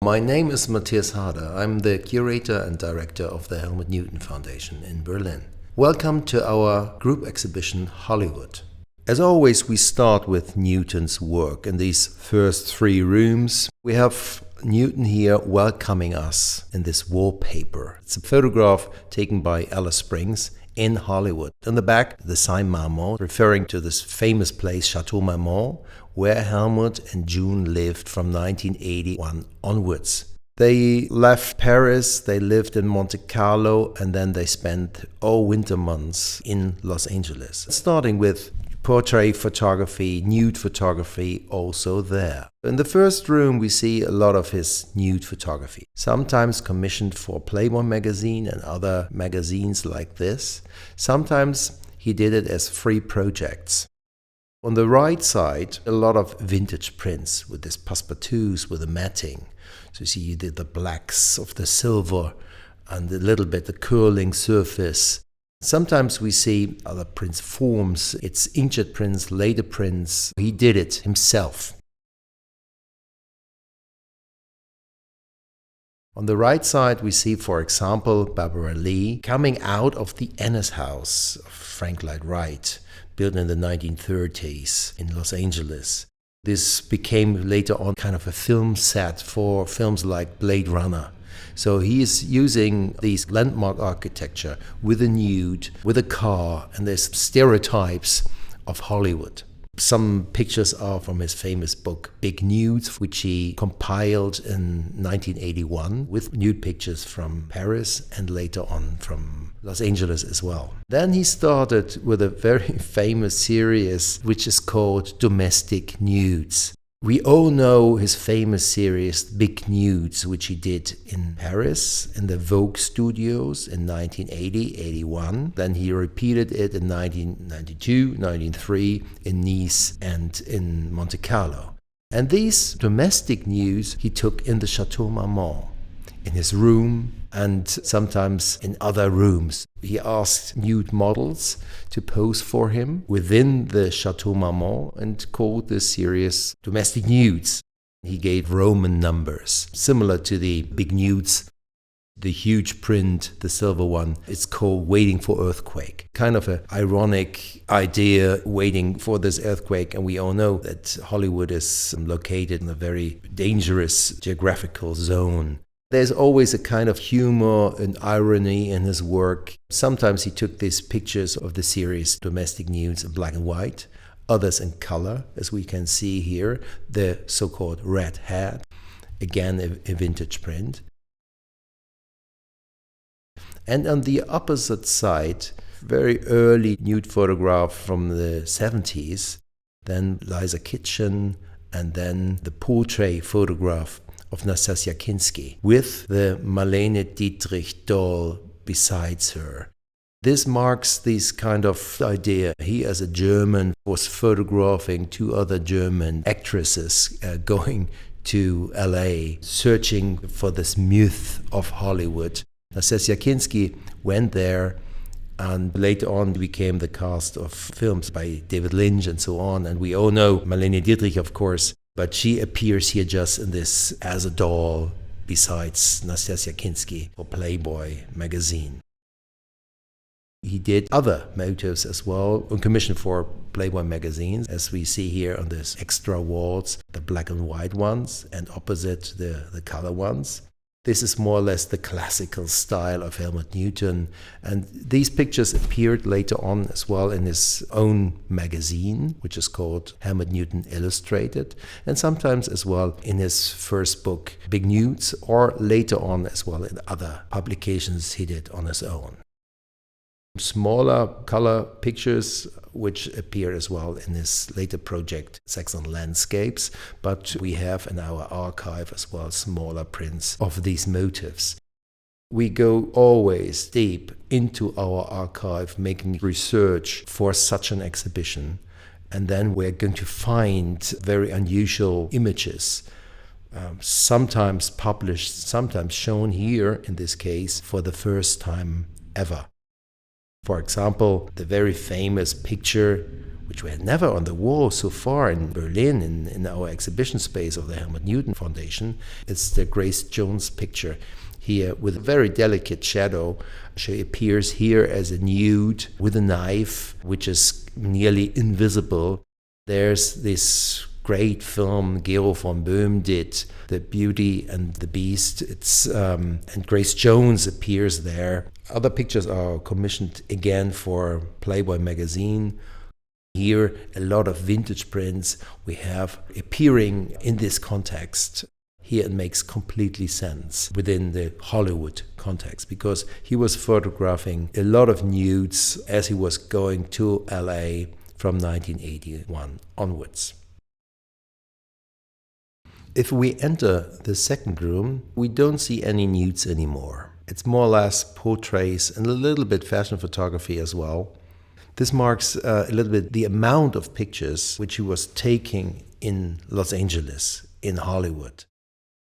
My name is Matthias Harder. I'm the curator and director of the Helmut Newton Foundation in Berlin. Welcome to our group exhibition Hollywood. As always, we start with Newton's work. In these first three rooms, we have Newton here welcoming us in this wallpaper. It's a photograph taken by Alice Springs in Hollywood. In the back, the sign Marmont, referring to this famous place, Chateau Marmont, where Helmut and June lived from 1981 onwards. They left Paris, they lived in Monte Carlo, and then they spent all winter months in Los Angeles, starting with portrait photography, nude photography also there. In the first room we see a lot of his nude photography, sometimes commissioned for Playboy magazine and other magazines like this. Sometimes he did it as free projects. On the right side, a lot of vintage prints with this passepartouts with the matting. So you see you did the blacks of the silver and a little bit the curling surface. Sometimes we see other prints forms, it's inkjet prints, later prints. He did it himself. On the right side we see, for example, Barbara Lee coming out of the Ennis house of Frank Lloyd Wright, built in the 1930s in Los Angeles. This became later on kind of a film set for films like Blade Runner. So he is using these landmark architecture with a nude, with a car, and there's stereotypes of Hollywood. Some pictures are from his famous book, Big Nudes, which he compiled in 1981 with nude pictures from Paris and later on from Los Angeles as well. Then he started with a very famous series which is called Domestic Nudes. We all know his famous series Big Nudes, which he did in Paris in the Vogue studios in 1980-81. Then he repeated it in 1992, 1993 in Nice and in Monte Carlo. And these domestic nudes he took in the Chateau Marmont, in his room and sometimes in other rooms. He asked nude models to pose for him within the Chateau Marmont and called this series Domestic Nudes. He gave Roman numbers, similar to the Big Nudes. The huge print, the silver one, it's called Waiting for Earthquake. Kind of an ironic idea, waiting for this earthquake. And we all know that Hollywood is located in a very dangerous geographical zone. There's always a kind of humor and irony in his work. Sometimes he took these pictures of the series Domestic Nudes in black and white, others in color, as we can see here, the so-called red hat, again a vintage print. And on the opposite side, very early nude photograph from the 70s, then Liza Kitchen, and then the portrait photograph of Nastassja Kinski, with the Marlene Dietrich doll besides her. This marks this kind of idea. He, as a German, was photographing two other German actresses going to LA, searching for this myth of Hollywood. Nastassja Kinski went there and later on became the cast of films by David Lynch and so on. And we all know Marlene Dietrich, of course, but she appears here just in this as a doll besides Nastassja Kinski for Playboy magazine. He did other motifs as well on commission for Playboy magazines, as we see here on this extra walls, the black and white ones, and opposite the color ones. This is more or less the classical style of Helmut Newton, and these pictures appeared later on as well in his own magazine, which is called Helmut Newton Illustrated, and sometimes as well in his first book, Big Nudes, or later on as well in other publications he did on his own. Smaller color pictures which appear as well in his later project Saxon Landscapes, but we have in our archive as well smaller prints of these motifs. We go always deep into our archive making research for such an exhibition, and then we're going to find very unusual images, sometimes published, sometimes shown here in this case for the first time ever. For example, the very famous picture which we had never on the wall so far in Berlin, in our exhibition space of the Helmut Newton Foundation. It's the Grace Jones picture here with a very delicate shadow. She appears here as a nude with a knife, which is nearly invisible. There's this great film Gero von Böhm did, The Beauty and the Beast. And Grace Jones appears there. Other pictures are commissioned again for Playboy magazine. Here, a lot of vintage prints we have appearing in this context. Here it makes completely sense within the Hollywood context, because he was photographing a lot of nudes as he was going to LA from 1981 onwards. If we enter the second room, we don't see any nudes anymore. It's more or less portraits and a little bit fashion photography as well. This marks a little bit the amount of pictures which he was taking in Los Angeles, in Hollywood.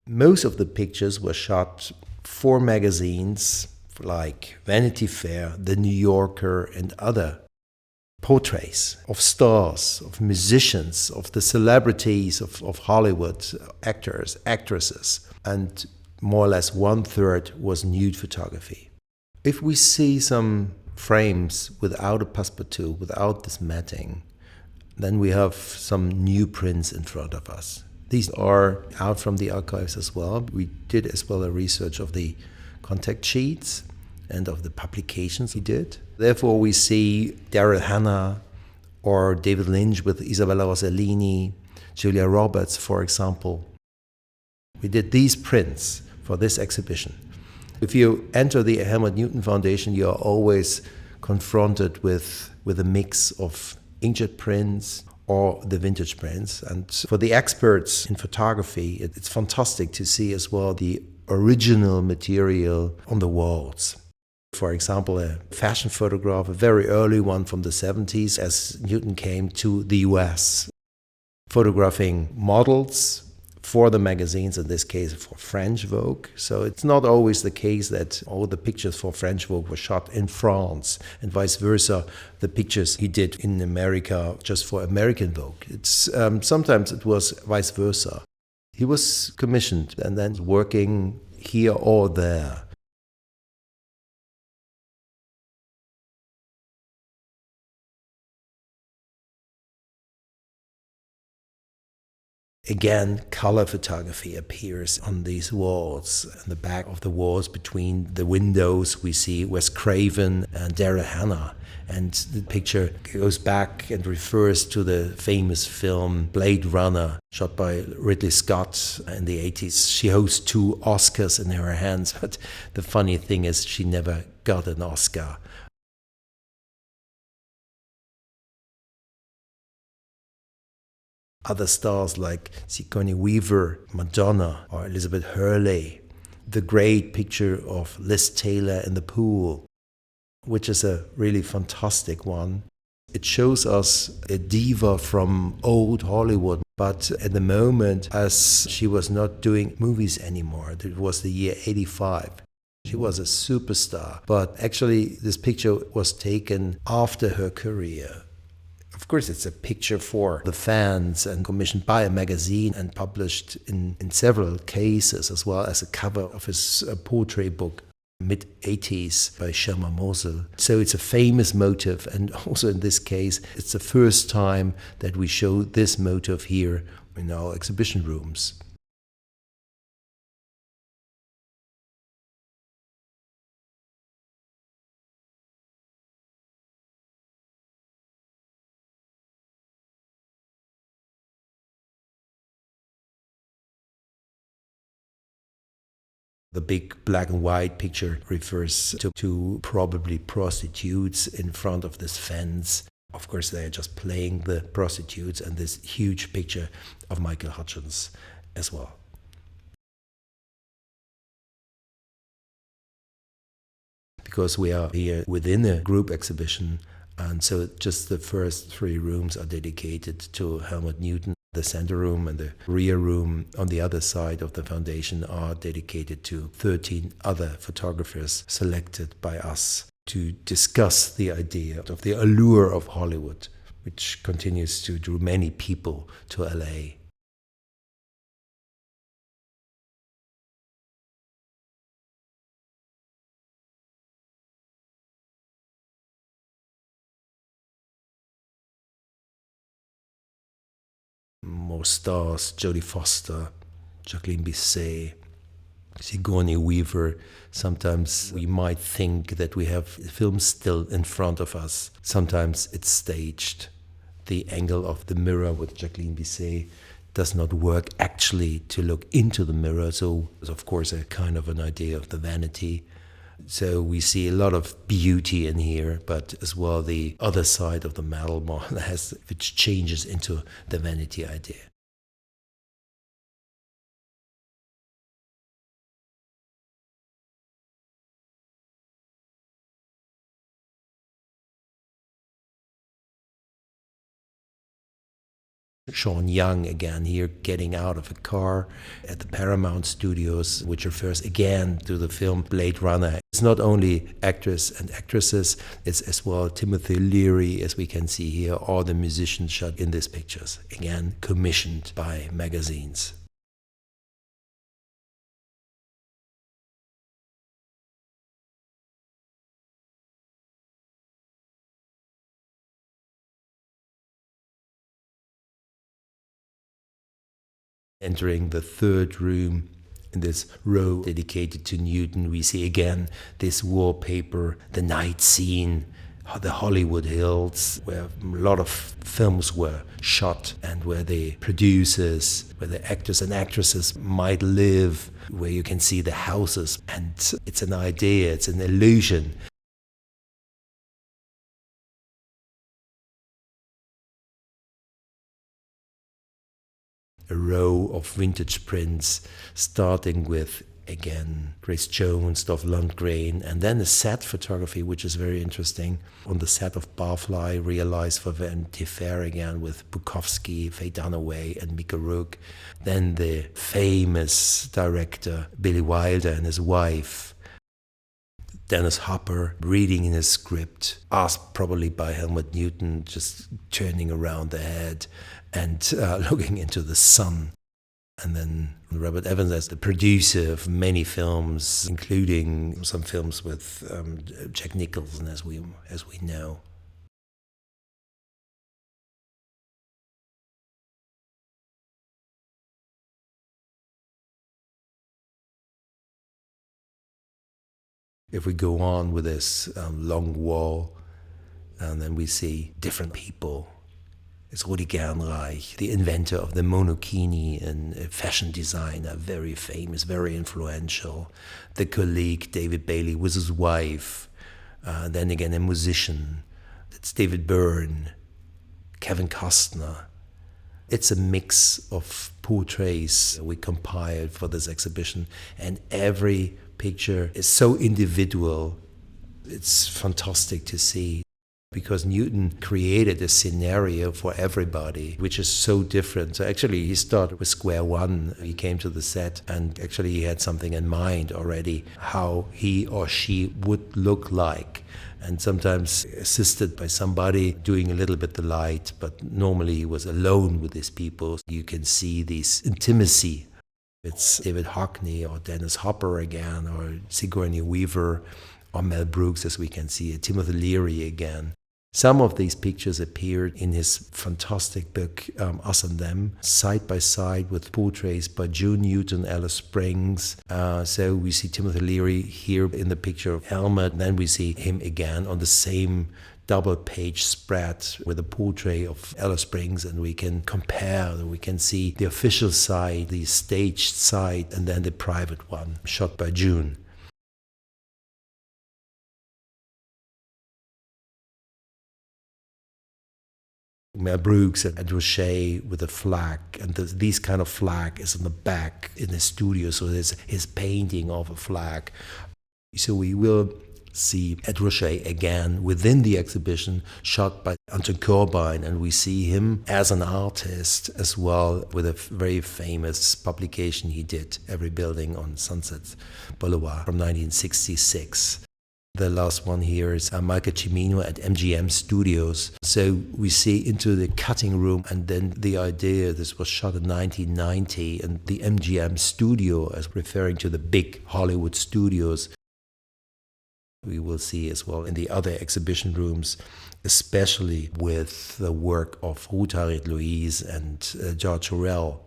Most of the pictures were shot for magazines like Vanity Fair, The New Yorker, and other. Portraits of stars, of musicians, of the celebrities of Hollywood, actors, actresses, and more or less 1/3 was nude photography. If we see some frames without a passepartout, without this matting, then we have some new prints in front of us. These are out from the archives as well. We did as well a research of the contact sheets and of the publications he did. Therefore, we see Daryl Hannah or David Lynch with Isabella Rossellini, Julia Roberts, for example. We did these prints for this exhibition. If you enter the Helmut Newton Foundation, you are always confronted with a mix of inkjet prints or the vintage prints. And for the experts in photography, it's fantastic to see as well the original material on the walls. For example, a fashion photograph, a very early one from the 70s, as Newton came to the US, photographing models for the magazines, in this case for French Vogue. So it's not always the case that all the pictures for French Vogue were shot in France, and vice versa, the pictures he did in America just for American Vogue. Sometimes it was vice versa. He was commissioned and then working here or there. Again, color photography appears on these walls. In the back of the walls between the windows, we see Wes Craven and Daryl Hannah. And the picture goes back and refers to the famous film Blade Runner, shot by Ridley Scott in the 80s. She holds 2 Oscars in her hands, but the funny thing is she never got an Oscar. Other stars like Sigourney Weaver, Madonna, or Elizabeth Hurley. The great picture of Liz Taylor in the pool, which is a really fantastic one. It shows us a diva from old Hollywood, but at the moment, as she was not doing movies anymore, it was the year 85. She was a superstar, but actually this picture was taken after her career. Of course, it's a picture for the fans and commissioned by a magazine and published in several cases, as well as a cover of his portrait book, mid-80s, by Sherman Mosel. So it's a famous motif, and also in this case, it's the first time that we show this motif here in our exhibition rooms. The big black and white picture refers to probably prostitutes in front of this fence. Of course, they are just playing the prostitutes, and this huge picture of Michael Hutchence as well. Because we are here within a group exhibition, and so just the first 3 rooms are dedicated to Helmut Newton. The center room and the rear room on the other side of the foundation are dedicated to 13 other photographers selected by us to discuss the idea of the allure of Hollywood which continues to draw many people to LA. More stars, Jodie Foster, Jacqueline Bisset, Sigourney Weaver. Sometimes we might think that we have film still in front of us. Sometimes it's staged. The angle of the mirror with Jacqueline Bisset does not work actually to look into the mirror. So it's of course a kind of an idea of the vanity. So we see a lot of beauty in here, but as well the other side of the medal more or less, which changes into the vanity idea. Sean Young again here getting out of a car at the Paramount Studios, which refers again to the film Blade Runner. It's not only actors and actresses, it's as well Timothy Leary, as we can see here, all the musicians shot in these pictures, again commissioned by magazines. Entering the third room in this row dedicated to Newton, we see again this wallpaper, the night scene, the Hollywood Hills, where a lot of films were shot and where the producers, where the actors and actresses might live, where you can see the houses. And it's an idea, it's an illusion. A row of vintage prints, starting with, again, Grace Jones, Dolph Lundgren, and then a set photography, which is very interesting. On the set of Barfly, realized for Vanity Fair again with Bukowski, Faye Dunaway, and Mika Rook. Then the famous director, Billy Wilder, and his wife, Dennis Hopper, reading in his script, asked probably by Helmut Newton, just turning around the head and looking into the sun. And then Robert Evans as the producer of many films, including some films with Jack Nicholson, as we know. If we go on with this long wall, and then we see different people. It's Rudi Gernreich, the inventor of the monokini and a fashion designer, very famous, very influential. The colleague, David Bailey, with his wife. Then again, a musician. It's David Byrne, Kevin Costner. It's a mix of portraits we compiled for this exhibition, and every picture is so individual. It's fantastic to see. Because Newton created a scenario for everybody, which is so different. So actually, he started with square one. He came to the set, and actually he had something in mind already, how he or she would look like. And sometimes assisted by somebody doing a little bit the light, but normally he was alone with these people. You can see this intimacy. It's David Hockney or Dennis Hopper again, or Sigourney Weaver, or Mel Brooks, as we can see, Timothy Leary again. Some of these pictures appeared in his fantastic book, Us and Them, side by side with portraits by June Newton, Alice Springs. So we see Timothy Leary here in the picture of Helmut, and then we see him again on the same double-page spread with a portrait of Alice Springs, and we can compare, we can see the official side, the staged side, and then the private one, shot by June. Mel Brooks and Rocher with a flag, and these kind of flag is in the back in the studio, so there's his painting of a flag. So we will see Ed Rocher again within the exhibition, shot by Anton Corbijn, and we see him as an artist as well, with a very famous publication he did, Every Building on Sunset Boulevard, from 1966. The last one here is Michael Cimino at MGM Studios. So we see into the cutting room, and then the idea, this was shot in 1990, and the MGM studio as referring to the big Hollywood studios. We will see as well in the other exhibition rooms, especially with the work of Ruth Harriet Louise and George Orwell.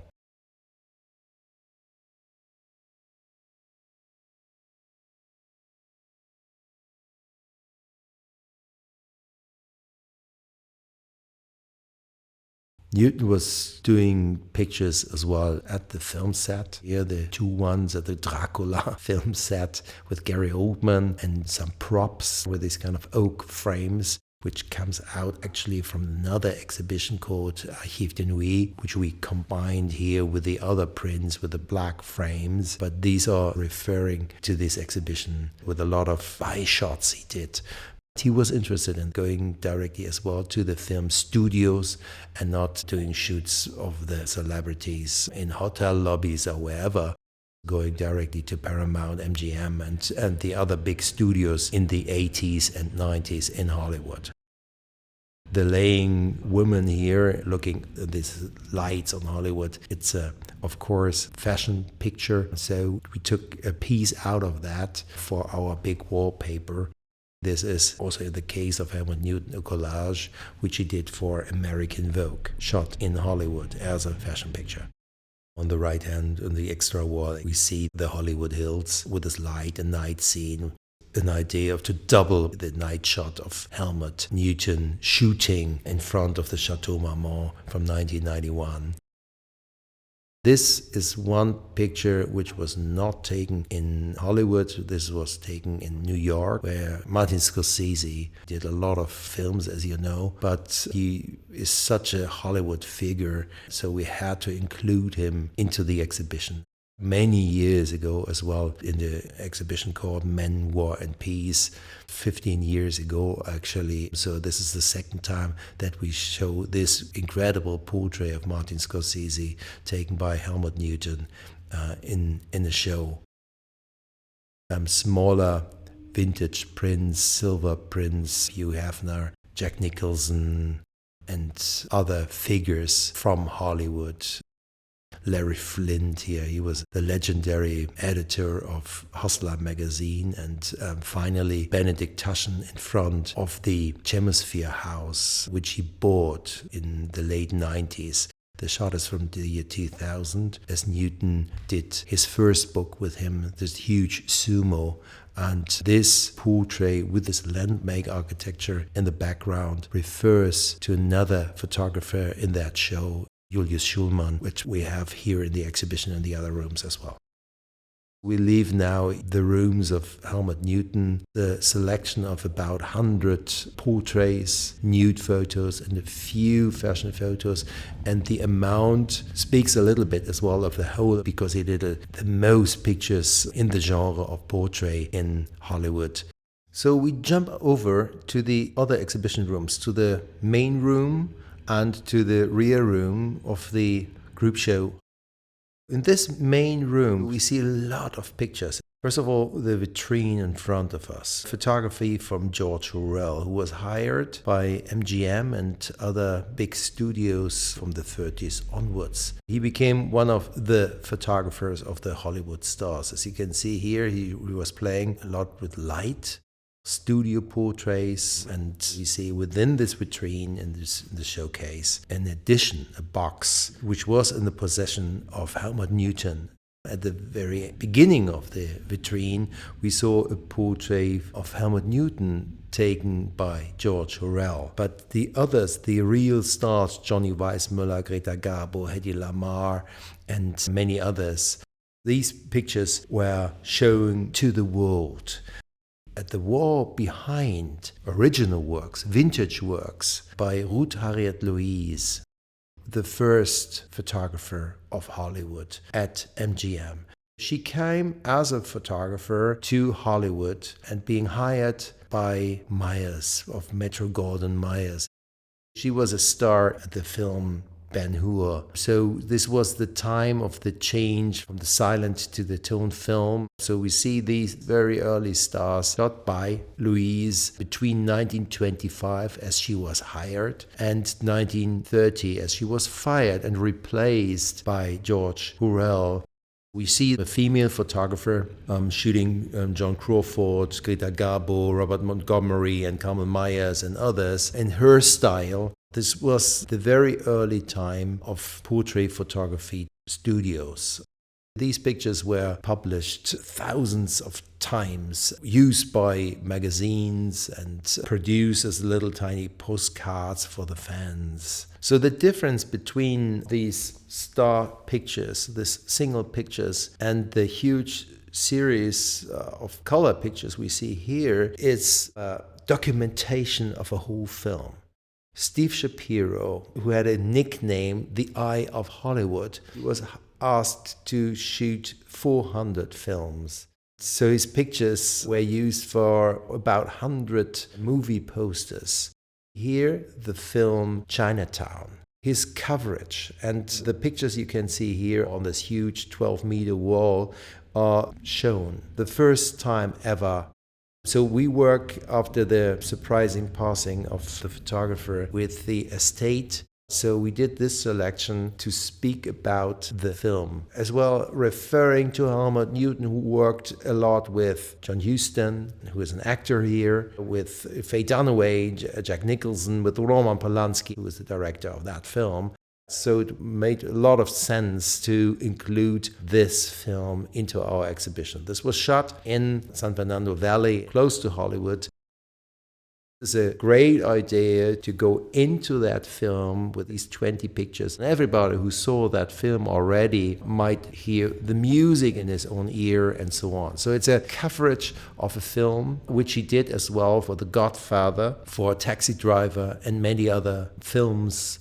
Newton was doing pictures as well at the film set. Here, the two ones at the Dracula film set with Gary Oldman and some props with these kind of oak frames, which comes out actually from another exhibition called Archives de Nuit, which we combined here with the other prints with the black frames. But these are referring to this exhibition with a lot of eye shots he did. He was interested in going directly as well to the film studios and not doing shoots of the celebrities in hotel lobbies or wherever, going directly to Paramount, MGM and the other big studios in the 80s and 90s in Hollywood. The laying woman here looking at these lights on Hollywood, it's a, of course, fashion picture. So we took a piece out of that for our big wallpaper. This is also the case of Helmut Newton, a collage which he did for American Vogue, shot in Hollywood as a fashion picture. On the right hand, on the extra wall, we see the Hollywood Hills with this light and night scene, an idea of to double the night shot of Helmut Newton shooting in front of the Chateau Marmont from 1991. This is one picture which was not taken in Hollywood. This was taken in New York, where Martin Scorsese did a lot of films, as you know, but he is such a Hollywood figure, so we had to include him into the exhibition. Many years ago as well, in the exhibition called Men, War and Peace, 15 years ago actually. So this is the second time that we show this incredible portrait of Martin Scorsese taken by Helmut Newton in the show. Smaller vintage prints, silver prints, Hugh Hefner, Jack Nicholson and other figures from Hollywood. Larry Flint here, he was the legendary editor of Hustler magazine, and finally Benedict Taschen in front of the Chemosphere house, which he bought in the late 90s. The shot is from the year 2000, as Newton did his first book with him, this huge Sumo. And this portrait with this landmark architecture in the background refers to another photographer in that show, Julius Schulman, which we have here in the exhibition and the other rooms as well. We leave now the rooms of Helmut Newton, the selection of about 100 portraits, nude photos, and a few fashion photos. And the amount speaks a little bit as well of the whole, because he did the most pictures in the genre of portrait in Hollywood. So we jump over to the other exhibition rooms, to the main room and to the rear room of the group show. In this main room, we see a lot of pictures. First of all, the vitrine in front of us. Photography from George Orwell, who was hired by MGM and other big studios from the 30s onwards. He became one of the photographers of the Hollywood stars. As you can see here, he was playing a lot with light, studio portraits, and we see within this vitrine in the showcase, in addition, a box which was in the possession of Helmut Newton. At the very beginning of the vitrine, we saw a portrait of Helmut Newton taken by George Orwell. But the others, the real stars, Johnny Weissmuller, Greta Garbo, Hedy Lamarr, and many others, these pictures were shown to the world. At the wall behind, original works, vintage works by Ruth Harriet Louise, the first photographer of Hollywood at MGM. She came as a photographer to Hollywood and being hired by Myers of Metro-Goldwyn-Mayer. She was a star at the film Ben-Hur. So this was the time of the change from the silent to the tone film. So we see these very early stars shot by Louise between 1925, as she was hired, and 1930, as she was fired and replaced by George Hurrell. We see a female photographer shooting John Crawford, Greta Garbo, Robert Montgomery, and Carmel Myers and others in her style. This was the very early time of portrait photography studios. These pictures were published thousands of times, used by magazines and produced as little tiny postcards for the fans. So the difference between these star pictures, these single pictures, and the huge series of color pictures we see here is documentation of a whole film. Steve Shapiro, who had a nickname, the Eye of Hollywood, was asked to shoot 400 films. So his pictures were used for about 100 movie posters. Here, the film Chinatown. His coverage and the pictures you can see here on this huge 12-meter wall are shown the first time ever. So we work after the surprising passing of the photographer with the estate. So we did this selection to speak about the film, as well referring to Helmut Newton, who worked a lot with John Huston, who is an actor here, with Faye Dunaway, Jack Nicholson, with Roman Polanski, who was the director of that film. So it made a lot of sense to include this film into our exhibition. This was shot in San Fernando Valley, close to Hollywood. It's a great idea to go into that film with these 20 pictures. And everybody who saw that film already might hear the music in his own ear and so on. So it's a coverage of a film, which he did as well for The Godfather, for Taxi Driver, and many other films.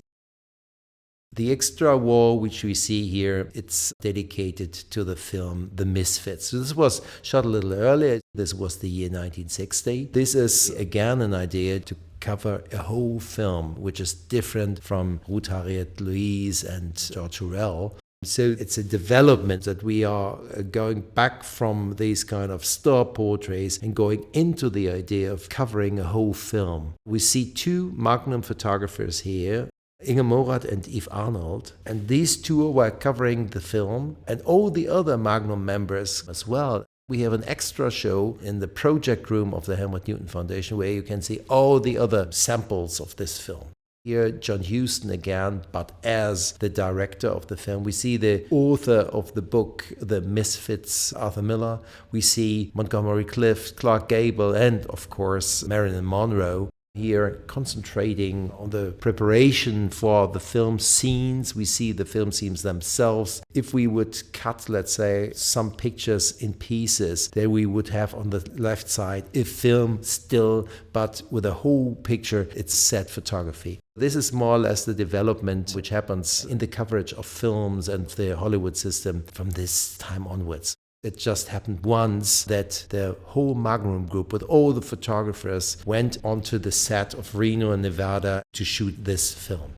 The extra wall, which we see here, it's dedicated to the film The Misfits. So this was shot a little earlier. This was the year 1960. This is, again, an idea to cover a whole film, which is different from Ruth Harriet Louise and George Hurrell. So it's a development that we are going back from these kind of star portraits and going into the idea of covering a whole film. We see two Magnum photographers here, Inge Morath and Yves Arnold, and these two were covering the film, and all the other Magnum members as well. We have an extra show in the project room of the Helmut Newton Foundation where you can see all the other samples of this film. Here, John Huston again, but as the director of the film. We see the author of the book, The Misfits, Arthur Miller. We see Montgomery Clift, Clark Gable, and, of course, Marilyn Monroe. Here, concentrating on the preparation for the film scenes. We see the film scenes themselves. If we would cut, let's say, some pictures in pieces, then we would have on the left side a film still, but with a whole picture, it's set photography. This is more or less the development which happens in the coverage of films and the Hollywood system from this time onwards. It just happened once that the whole Magnum group with all the photographers went onto the set of Reno, Nevada to shoot this film.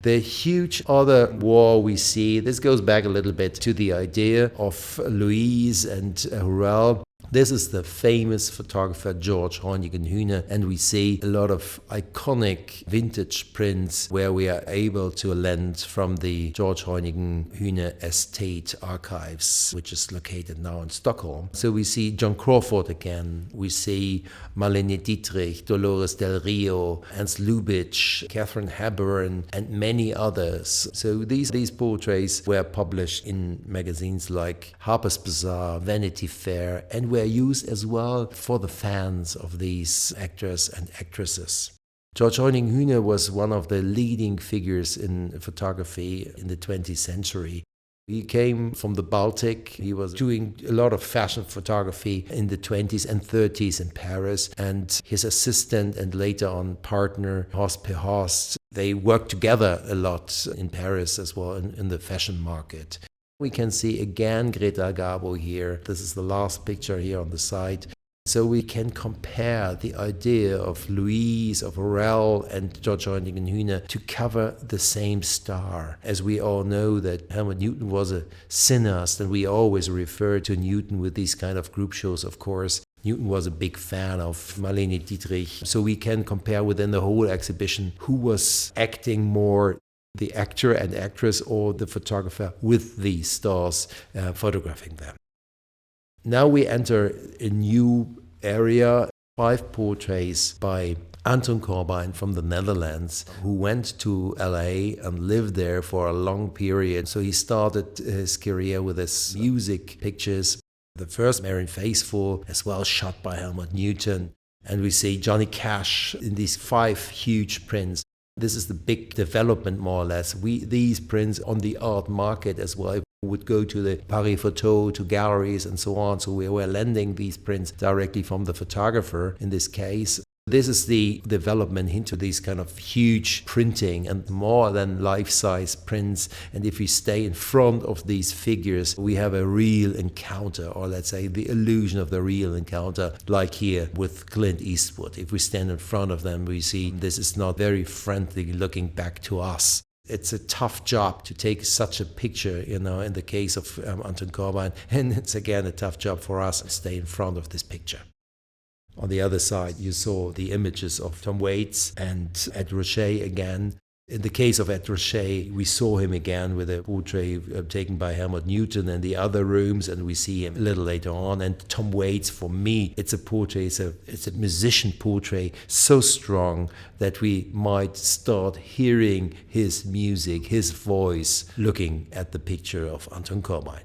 The huge other wall we see, this goes back a little bit to the idea of Louise and Hurrell. This is the famous photographer George Hoyningen-Huene, and we see a lot of iconic vintage prints where we are able to lend from the George Hoyningen-Huene estate archives, which is located now in Stockholm. So we see John Crawford again, we see Marlene Dietrich, Dolores Del Rio, Ernst Lubitsch, Catherine Hepburn, and many others. So these portraits were published in magazines like Harper's Bazaar, Vanity Fair, and were used as well for the fans of these actors and actresses. George Hoyningen-Huene was one of the leading figures in photography in the 20th century. He came from the Baltic. He was doing a lot of fashion photography in the 20s and 30s in Paris. And his assistant and later on partner, Horst P. Horst, they worked together a lot in Paris as well in the fashion market. We can see again Greta Garbo here. This is the last picture here on the side. So we can compare the idea of Louise, of Aurel, and George Reinigen Hühner to cover the same star. As we all know that Helmut Newton was a cineast, and we always refer to Newton with these kind of group shows, of course. Newton was a big fan of Marlene Dietrich. So we can compare within the whole exhibition who was acting more, the actor and actress or the photographer with these stars, photographing them. Now we enter a new area, 5 portraits by Anton Corbijn from the Netherlands, who went to LA and lived there for a long period. So he started his career with his music pictures. The first Marianne Faithfull, as well shot by Helmut Newton. And we see Johnny Cash in these 5 huge prints. This is the big development, more or less. These prints on the art market as well would go to the Paris Photo, to galleries and so on. So we were lending these prints directly from the photographer in this case. This is the development into these kind of huge printing and more than life-size prints. And if we stay in front of these figures, we have a real encounter, or let's say the illusion of the real encounter, like here with Clint Eastwood. If we stand in front of them, we see this is not very friendly looking back to us. It's a tough job to take such a picture, in the case of Anton Corbijn, and it's again a tough job for us to stay in front of this picture. On the other side, you saw the images of Tom Waits and Ed Ruscha again. In the case of Ed Ruscha, we saw him again with a portrait taken by Helmut Newton in the other rooms, and we see him a little later on. And Tom Waits, for me, it's a portrait, it's a musician portrait so strong that we might start hearing his music, his voice, looking at the picture of Anton Corbijn.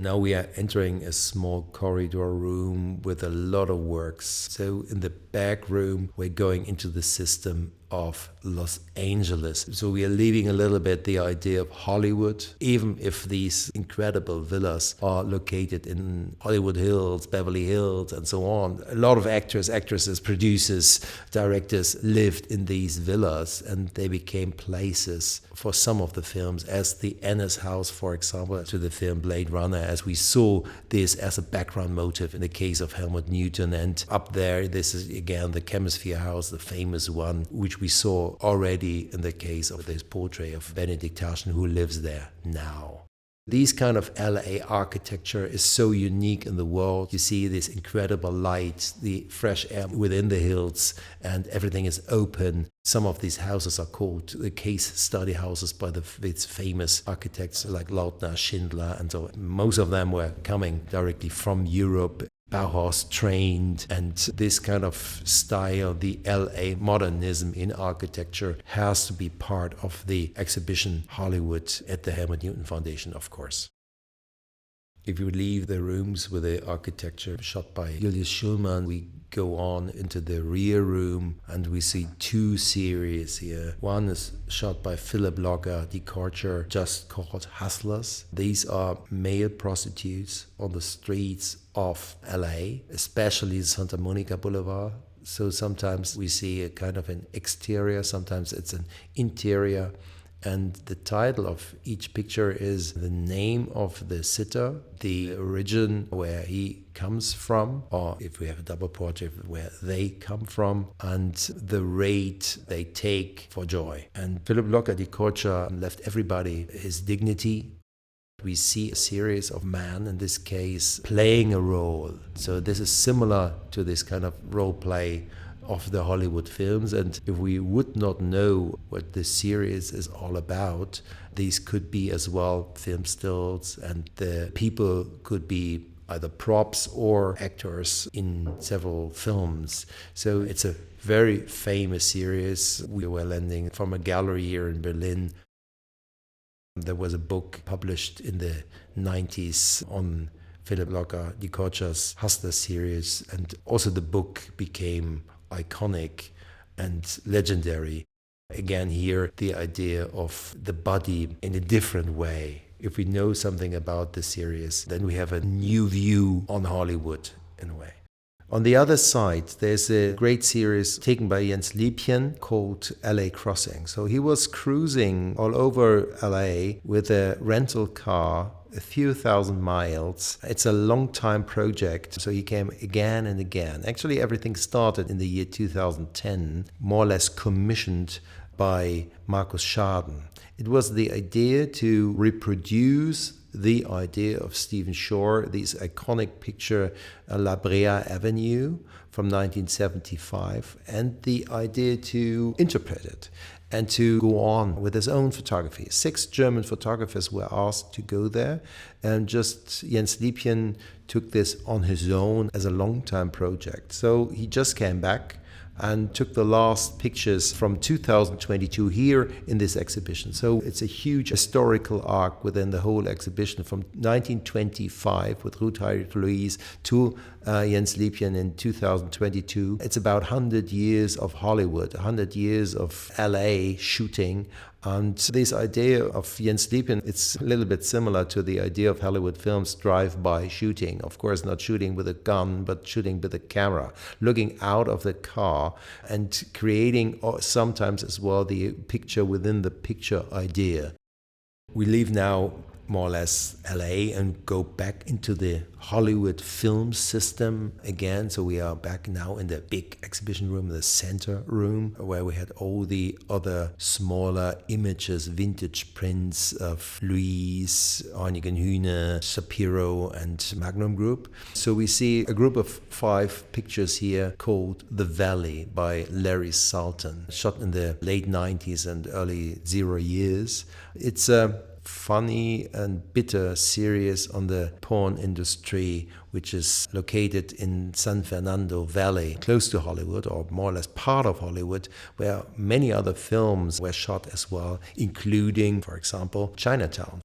Now we are entering a small corridor room with a lot of works. So in the back room, we're going into the system of Los Angeles. So we are leaving a little bit the idea of Hollywood, even if these incredible villas are located in Hollywood Hills, Beverly Hills, and so on. A lot of actors, actresses, producers, directors lived in these villas, and they became places for some of the films, as the Ennis house, for example, to the film Blade Runner, as we saw this as a background motif in the case of Helmut Newton. And up there, this is again the Chemisphere house, the famous one, which we saw already in the case of this portrait of Benedict Taschen, who lives there now. These kind of LA architecture is so unique in the world. You see this incredible light, the fresh air within the hills, and everything is open. Some of these houses are called the case study houses by its famous architects like Lautner, Schindler, and so most of them were coming directly from Europe. Bauhaus trained, and this kind of style, the LA modernism in architecture, has to be part of the exhibition Hollywood at the Helmut Newton Foundation, of course. If you leave the rooms with the architecture shot by Julius Schulman, we go on into the rear room and we see 2 series here. One is shot by Philip Logger, Decorture, just called Hustlers. These are male prostitutes on the streets of LA, especially Santa Monica Boulevard. So sometimes we see a kind of an exterior, sometimes it's an interior. And the title of each picture is the name of the sitter, the origin where he comes from, or if we have a double portrait, where they come from, and the rate they take for joy. And Philip Logger, Decorture, left everybody his dignity. We see a series of men, in this case, playing a role. So this is similar to this kind of role play of the Hollywood films, and if we would not know what this series is all about, these could be as well film stills, and the people could be either props or actors in several films. So it's a very famous series. We were lending from a gallery here in Berlin. There was a book published in the 90s on Philip Logger, Decorture's Hustler series, and also the book became iconic and legendary. Again, here, the idea of the body in a different way. If we know something about the series, then we have a new view on Hollywood, in a way. On the other side, there's a great series taken by Jens Liebchen called LA Crossing. So he was cruising all over LA with a rental car, a few thousand miles. It's a long time project, so he came again and again. Actually, everything started in the year 2010, more or less commissioned by Markus Schaden. It was the idea to reproduce the idea of Stephen Shore, this iconic picture, La Brea Avenue from 1975, and the idea to interpret it and to go on with his own photography. 6 German photographers were asked to go there, and just Jens Liebchen took this on his own as a long-time project. So he just came back and took the last pictures from 2022 here in this exhibition. So it's a huge historical arc within the whole exhibition from 1925 with Ruth Harriet Louise to Jens Liebchen in 2022. It's about 100 years of Hollywood, 100 years of LA shooting. And this idea of Jens Liebchen, it's a little bit similar to the idea of Hollywood films drive-by shooting. Of course, not shooting with a gun, but shooting with a camera, looking out of the car and creating sometimes as well the picture within the picture idea. We leave now more or less LA and go back into the Hollywood film system again. So we are back now in the big exhibition room, the center room, where we had all the other smaller images, vintage prints of Louise, Arnigen Hühne, Shapiro and Magnum Group. So we see a group of 5 pictures here called The Valley by Larry Sultan, shot in the late 90s and early 0 years. It's a funny and bitter series on the porn industry, which is located in San Fernando Valley, close to Hollywood, or more or less part of Hollywood, where many other films were shot as well, including, for example, Chinatown.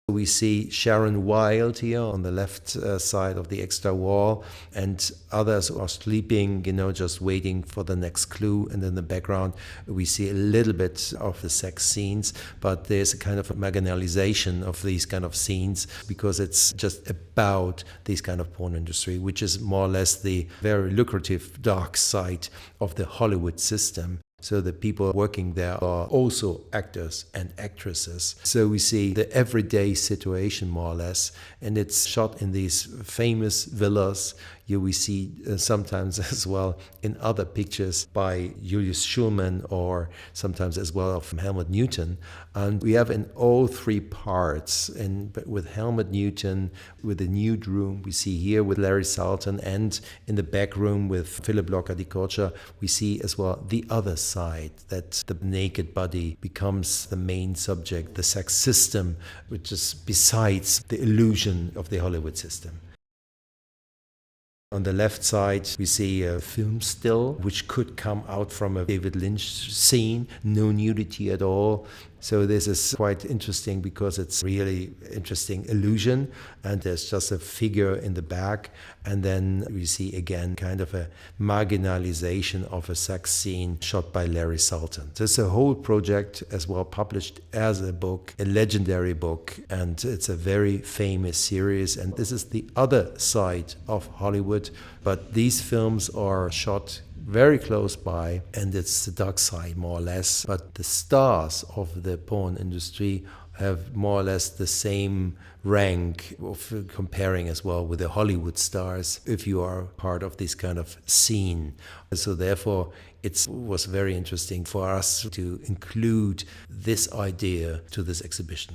We see Sharon Wilde here on the left side of the extra wall, and others are sleeping, just waiting for the next clue. And in the background, we see a little bit of the sex scenes, but there's a kind of a marginalization of these kind of scenes because it's just about this kind of porn industry, which is more or less the very lucrative dark side of the Hollywood system. So the people working there are also actors and actresses. So we see the everyday situation more or less, and it's shot in these famous villas. Here we see sometimes as well in other pictures by Julius Schulman or sometimes as well from Helmut Newton. And we have in all 3 parts, and with Helmut Newton, with the nude room, we see here with Larry Sultan, and in the back room with Philip Locker di Corcia, we see as well the other side, that the naked body becomes the main subject, the sex system, which is besides the illusion of the Hollywood system. On the left side, we see a film still, which could come out from a David Lynch scene, no nudity at all. So this is quite interesting because it's really interesting illusion, and there's just a figure in the back, and then we see again kind of a marginalization of a sex scene shot by Larry Sultan. So it's a whole project as well, published as a book, a legendary book, and it's a very famous series, and this is the other side of Hollywood, but these films are shot very close by, and it's the dark side more or less. But the stars of the porn industry have more or less the same rank of comparing as well with the Hollywood stars if you are part of this kind of scene. So therefore it was very interesting for us to include this idea to this exhibition.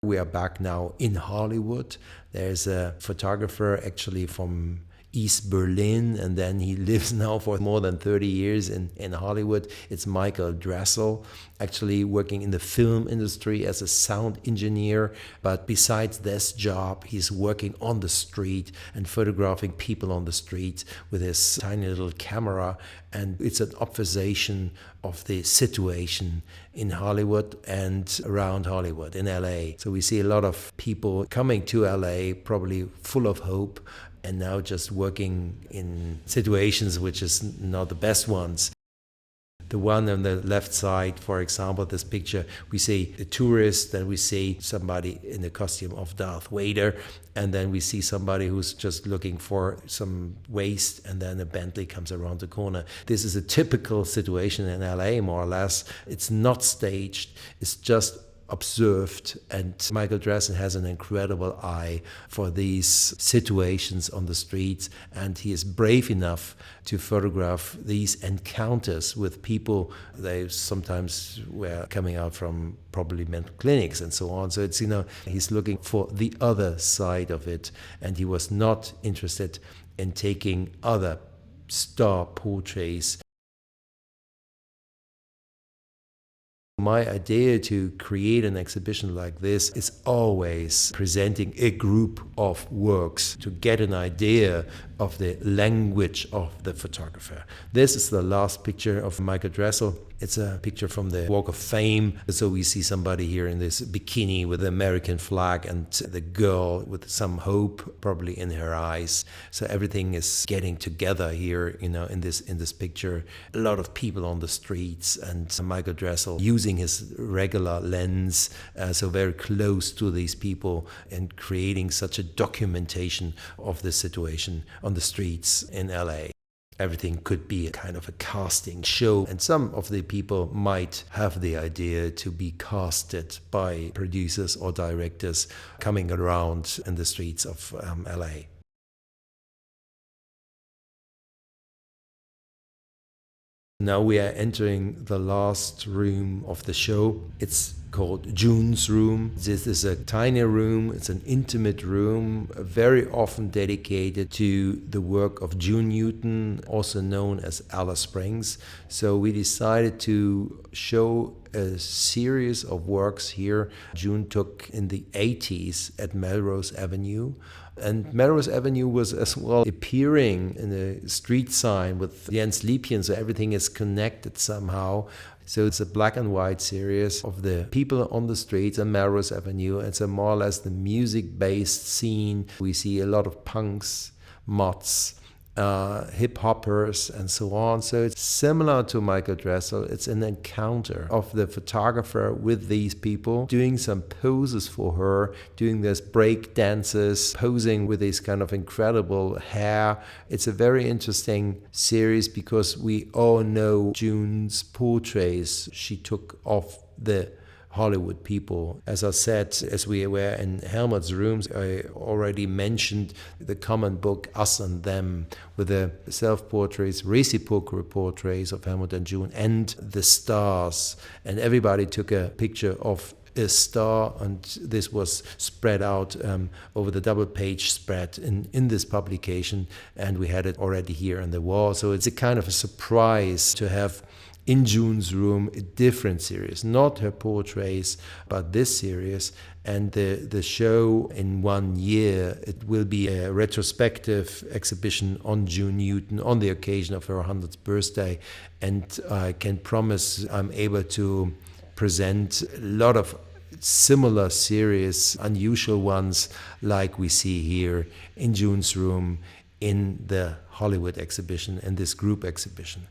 We are back now in Hollywood. There's a photographer actually from East Berlin, and then he lives now for more than 30 years in Hollywood. It's Michael Dressel, actually working in the film industry as a sound engineer. But besides this job, he's working on the street and photographing people on the street with his tiny little camera. And it's an observation of the situation in Hollywood and around Hollywood, in LA. So we see a lot of people coming to LA, probably full of hope, and now just working in situations which is not the best ones. The one on the left side, for example, this picture, we see a tourist, then we see somebody in the costume of Darth Vader, and then we see somebody who's just looking for some waste, and then a Bentley comes around the corner. This is a typical situation in LA, more or less. It's not staged, it's just observed, and Michael Dressen has an incredible eye for these situations on the streets, and he is brave enough to photograph these encounters with people. They sometimes were coming out from probably mental clinics and so on. So it's, he's looking for the other side of it, and he was not interested in taking other star portraits. My idea to create an exhibition like this is always presenting a group of works to get an idea of the language of the photographer. This is the last picture of Michael Dressel. It's a picture from the Walk of Fame. So we see somebody here in this bikini with the American flag and the girl with some hope probably in her eyes. So everything is getting together here, in this picture. A lot of people on the streets, and Michael Dressel using his regular lens, so very close to these people, and creating such a documentation of the situation on the streets in LA. Everything could be a kind of a casting show, and some of the people might have the idea to be casted by producers or directors coming around in the streets of LA. Now we are entering the last room of the show. It's called June's room. This is a tiny room. It's an intimate room, very often dedicated to the work of June Newton, also known as Alice Springs. So we decided to show a series of works here June took in the 80s at Melrose Avenue. And Melrose Avenue was as well appearing in a street sign with Jens Liebchen, so everything is connected somehow. So it's a black and white series of the people on the streets on Melrose Avenue. It's a more or less the music-based scene. We see a lot of punks, mods, hip-hoppers, and so on. So it's similar to Michael Dressel. It's an encounter of the photographer with these people, doing some poses for her, doing this break dances, posing with this kind of incredible hair. It's a very interesting series because we all know June's portraits she took of the Hollywood people. As I said, as we were in Helmut's rooms, I already mentioned the common book Us and Them, with the self-portraits, reciprocal portraits of Helmut and June, and the stars. And everybody took a picture of a star, and this was spread out over the double-page spread in this publication, and we had it already here on the wall. So it's a kind of a surprise to have in June's room a different series, not her portraits, but this series. And the show in 1 year, it will be a retrospective exhibition on June Newton on the occasion of her 100th birthday. And I can promise I'm able to present a lot of similar series, unusual ones, like we see here in June's room in the Hollywood exhibition and this group exhibition.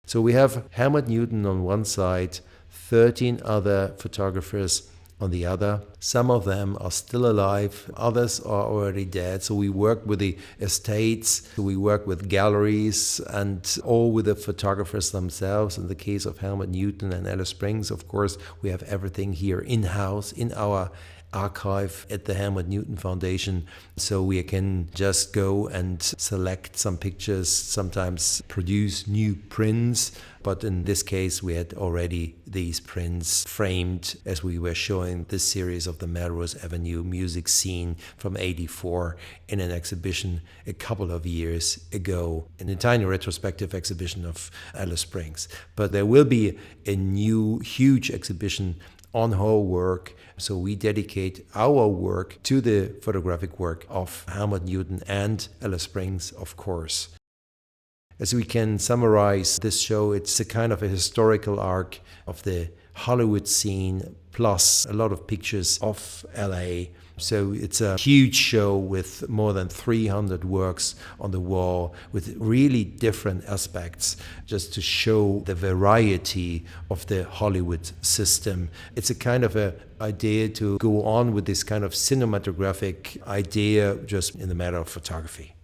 So we have Helmut Newton on one side, 13 other photographers on the other. Some of them are still alive, others are already dead. So we work with the estates, we work with galleries, and all with the photographers themselves. In the case of Helmut Newton and Alice Springs, of course, we have everything here in-house, in our archive at the Helmut Newton Foundation, so we can just go and select some pictures, sometimes produce new prints, but in this case we had already these prints framed as we were showing this series of the Melrose Avenue music scene from '84 in an exhibition a couple of years ago, in a tiny retrospective exhibition of Alice Springs. But there will be a new huge exhibition on her work. So we dedicate our work to the photographic work of Helmut Newton and Alice Springs, of course. As we can summarize this show, it's a kind of a historical arc of the Hollywood scene plus a lot of pictures of LA. So it's a huge show with more than 300 works on the wall with really different aspects, just to show the variety of the Hollywood system. It's a kind of a idea to go on with this kind of cinematographic idea just in the matter of photography.